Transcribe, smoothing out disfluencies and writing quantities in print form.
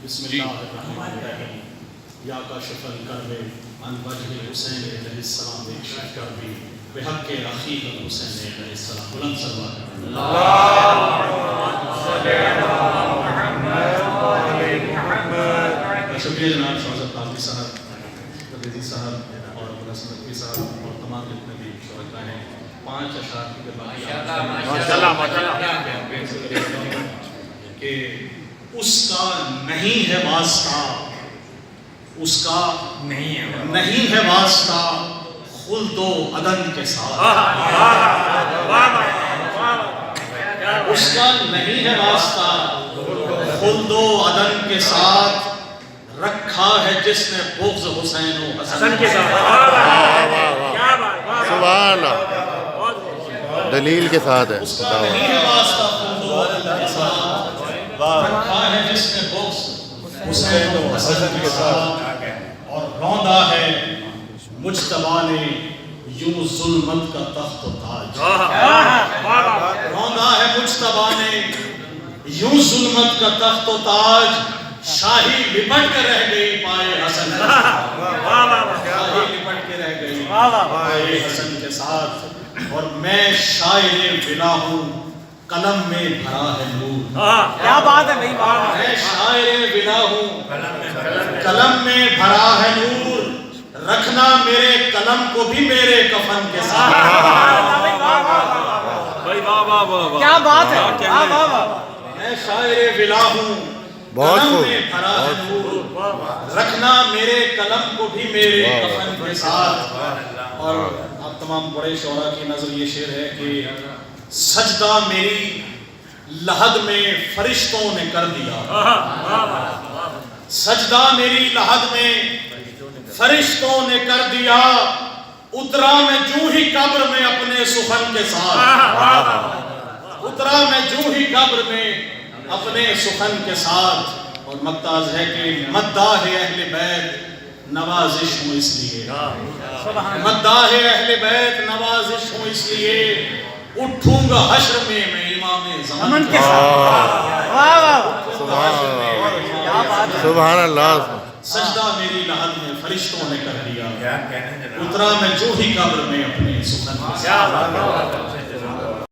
بسم اللہ الرحمن الرحیم یا کاشف الکرب عن وجہ حسین علیہ السلام اکشف کربی بحق اخیہ الحسین علیہ السلام. بلند صلوات اللہم صلی علی محمد وآل محمد. شکریہ جناب شہزاد قاضی صاحب, تبریزی صاحب اور ابوالحسن نقوی صاحب اور تمام جتنے بھی شرکاء ہیں. 5 اشعار کی کہ اس کا نہیں ہے واسطہ, اس کا نہیں ہے واسطہ خلد و عدن کے ساتھ. اس کا نہیں ہے واسطہ خلد و عدن کے ساتھ, رکھا ہے جس نے بغض حسین و حسن کے ساتھ. سبحان اللہ, دلیل کے ساتھ ہے. اس کا نہیں ہے واسطہ خلد و عدن کے ساتھ, رکھا ہے جس نے بغض حسین و حسن کے ساتھ. اور روندا ہے مجتبیٰ نے یوں ظلمت کا تخت و تاج. روندا ہے مجتبیٰ نے یوں ظلمت کا تخت و تاج, شاہی لپٹ کے رہ گئی پائے حسن کے ساتھ. شاہی لپٹ کے رہ گئی پائے حسن کے ساتھ. اور میں شاعر ولا ہوں, قلم میں بھرا ہے نور. کیا بات ہے بھائی, میں شاعر ولا ہوں, قلم میں بھرا ہے نور, رکھنا میرے قلم کو بھی میرے کفن کے ساتھ. کیا بات ہے. میں شاعر ولا ہوں, قلم میں بھرا ہے نور, رکھنا میرے قلم کو بھی میرے کفن کے ساتھ. اور آپ تمام بڑے شعراء کی نظر یہ شعر ہے کہ سجدہ میری لحد میں فرشتوں نے کر دیا. سجدہ میری لحد میں فرشتوں نے کر دیا, اترا میں جو ہی قبر میں اپنے سخن کے ساتھ. اترا میں جو ہی قبر میں اپنے سخن کے ساتھ. اور مقتاز ہے کہ مداح اہل بیت نوازش ہوں اس لیے, مداح اہل بیت نوازش ہوں اس لیے, اٹھوں گا حشر میں امام زمان کے ساتھ. سبحان اللہ. سجدہ میری لحد میں فرشتوں نے کر دیا, اترا میں جو ہی قبر میں اپنے سخن کے ساتھ.